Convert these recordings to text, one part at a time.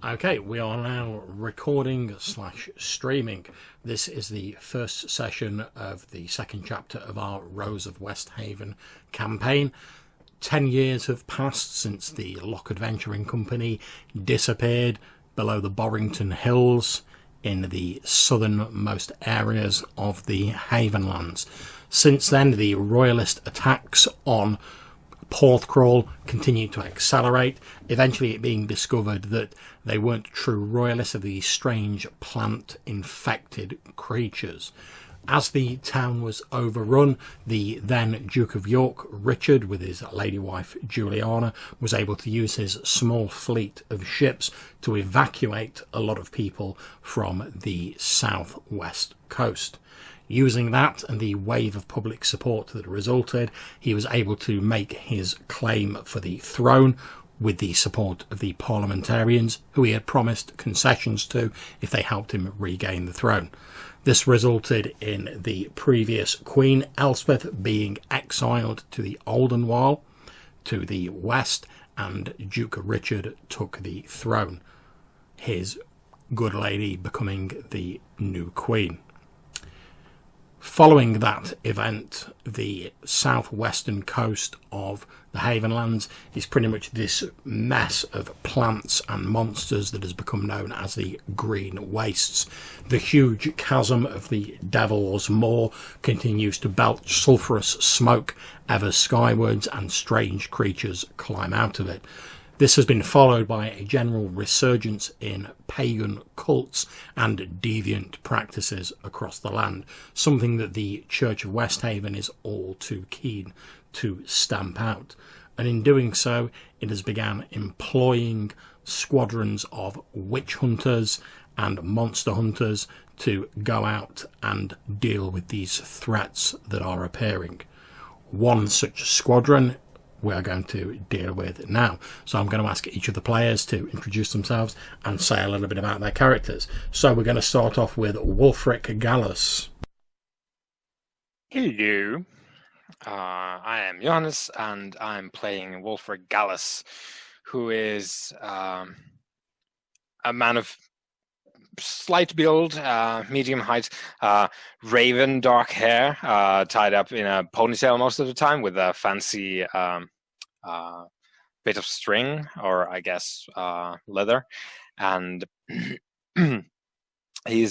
Okay, we are now recording slash streaming. This is the first session of the second chapter of our Rose of West Haven campaign. 10 years have passed since the Locke Adventuring Company disappeared below the Borrington Hills in the southernmost areas of the Havenlands. Since then, the royalist attacks on Porthcrawl continued to accelerate, eventually it being discovered that they weren't true royalists of these strange plant-infected creatures. As the town was overrun, the then Duke of York, Richard, with his lady wife Juliana, was able to use his small fleet of ships to evacuate a lot of people from the southwest coast. Using that and the wave of public support that resulted, he was able to make his claim for the throne with the support of the parliamentarians, who he had promised concessions to if they helped him regain the throne. This resulted in the previous Queen Elspeth being exiled to the Oldenwall to the west, and Duke Richard took the throne, his good lady becoming the new queen. Following that event, the southwestern coast of the Havenlands is pretty much this mess of plants and monsters that has become known as the Green Wastes. The huge chasm of the Devil's Maw continues to belch sulphurous smoke ever skywards, and strange creatures climb out of it. This has been followed by a general resurgence in pagan cults and deviant practices across the land, something that the Church of Westhaven is all too keen to stamp out. And in doing so, it has begun employing squadrons of witch hunters and monster hunters to go out and deal with these threats that are appearing. One such squadron we are going to deal with now. So I'm going to ask each of the players to introduce themselves and say a little bit about their characters. So we're going to start off with Wulfric Gallus. Hello, I am Johannes, and I'm playing Wulfric Gallus, who is a man of slight build, medium height, raven dark hair, tied up in a ponytail most of the time with a fancy bit of string, or I guess leather, and he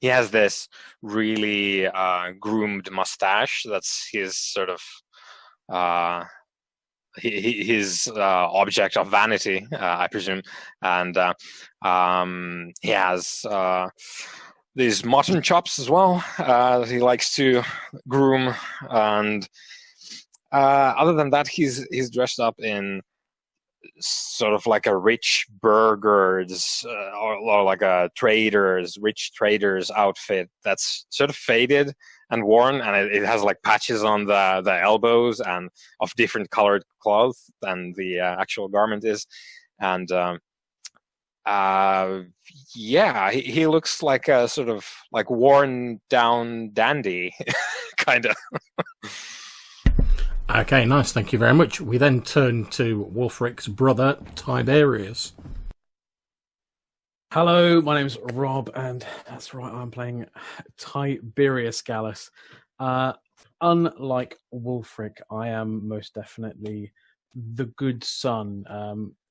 has this really groomed mustache. That's his sort of his object of vanity, I presume, and he has these mutton chops as well that he likes to groom, and other than that, he's dressed up in sort of like a rich burgher's or like a rich trader's outfit that's sort of faded and worn, and it has like patches on the elbows and of different colored cloth than the actual garment is. And he looks like a sort of like worn down dandy kind of. Okay, nice, thank you very much. We then turn to Wulfric's brother, Tiberius. Hello, my name's Rob, and that's right, I'm playing Tiberius Gallus. Unlike Wulfric, I am most definitely the good son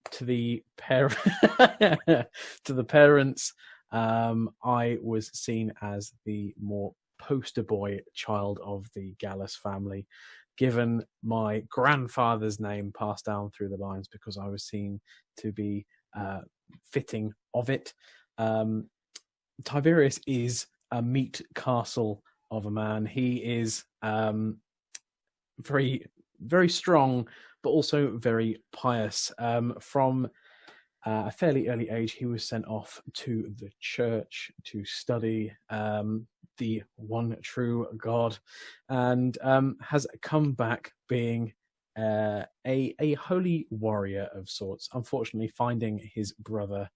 to the to the parents. I was seen as the more poster boy child of the Gallus family, given my grandfather's name passed down through the lines because I was seen to be fitting of it. Tiberius is a meat castle of a man. He is very, very strong, but also very pious. From a fairly early age, he was sent off to the church to study the one true God, and has come back being a holy warrior of sorts. Unfortunately, finding his brother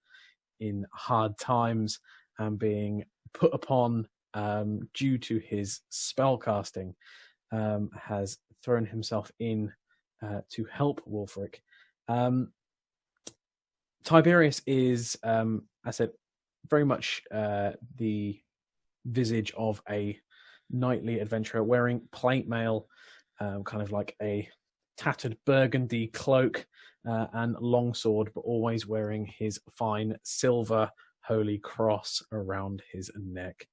in hard times and being put upon due to his spell casting, has thrown himself in to help Wulfric. Tiberius is, I said, very much the visage of a knightly adventurer wearing plate mail, kind of like a tattered burgundy cloak and longsword, but always wearing his fine silver holy cross around his neck.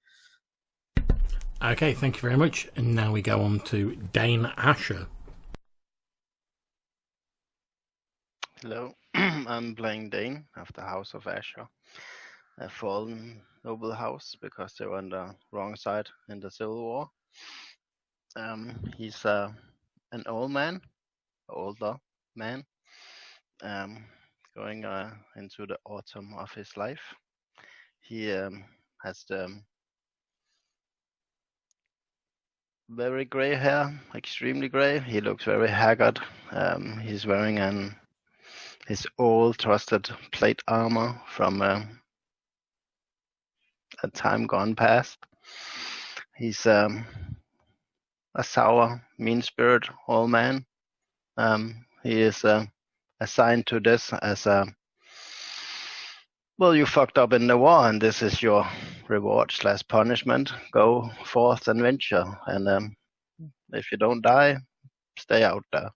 Okay, thank you very much. And now we go on to Dane Asher. Hello, I'm playing Dane of the House of Asher, a fallen noble house because they were on the wrong side in the Civil War. He's an older man, going into the autumn of his life. He has the very gray hair, extremely gray. He looks very haggard. He's wearing his old trusted plate armor from a time gone past. He's a sour, mean-spirited old man. He is assigned to this as well, you fucked up in the war, and this is your reward/punishment. Go forth and venture, and if you don't die, stay out there.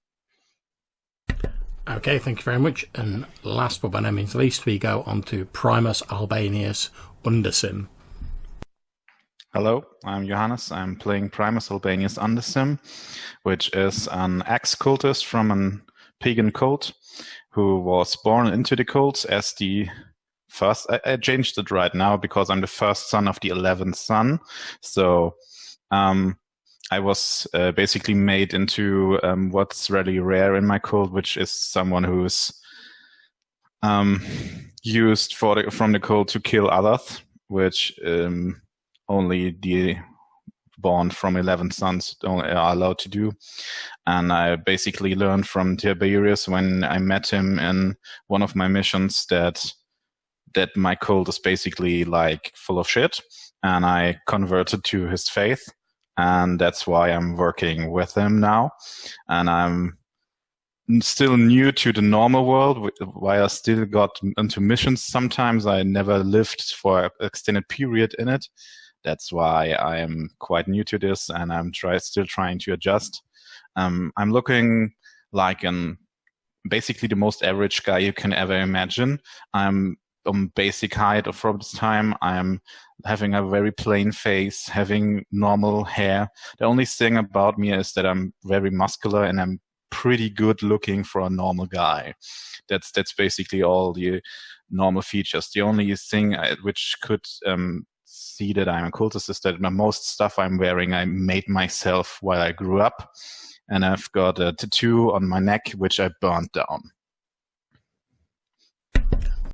Okay, thank you very much. And last but by no means least, we go on to Primus Albanius Undersim. Hello, I'm Johannes. I'm playing Primus Albanius Undersim, which is an ex-cultist from a pagan cult who was born into the cult as the first. I changed it right now because I'm the first son of the 11th son. So I was basically made into what's really rare in my cult, which is someone who's used from the cult to kill others, which only the born from 11 sons are allowed to do. And I basically learned from Tiberius when I met him in one of my missions that my cult is basically like full of shit, and I converted to his faith. And that's why I'm working with him now. And I'm still new to the normal world, why I still got into missions sometimes. I never lived for an extended period in it. That's why I am quite new to this, and I'm still trying to adjust. I'm looking like basically the most average guy you can ever imagine. I'm basic height from this time. I'm having a very plain face, having normal hair. The only thing about me is that I'm very muscular and I'm pretty good looking for a normal guy. That's basically all the normal features. The only thing which could see that I'm a cultist is that most stuff I'm wearing I made myself while I grew up, and I've got a tattoo on my neck which I burned down.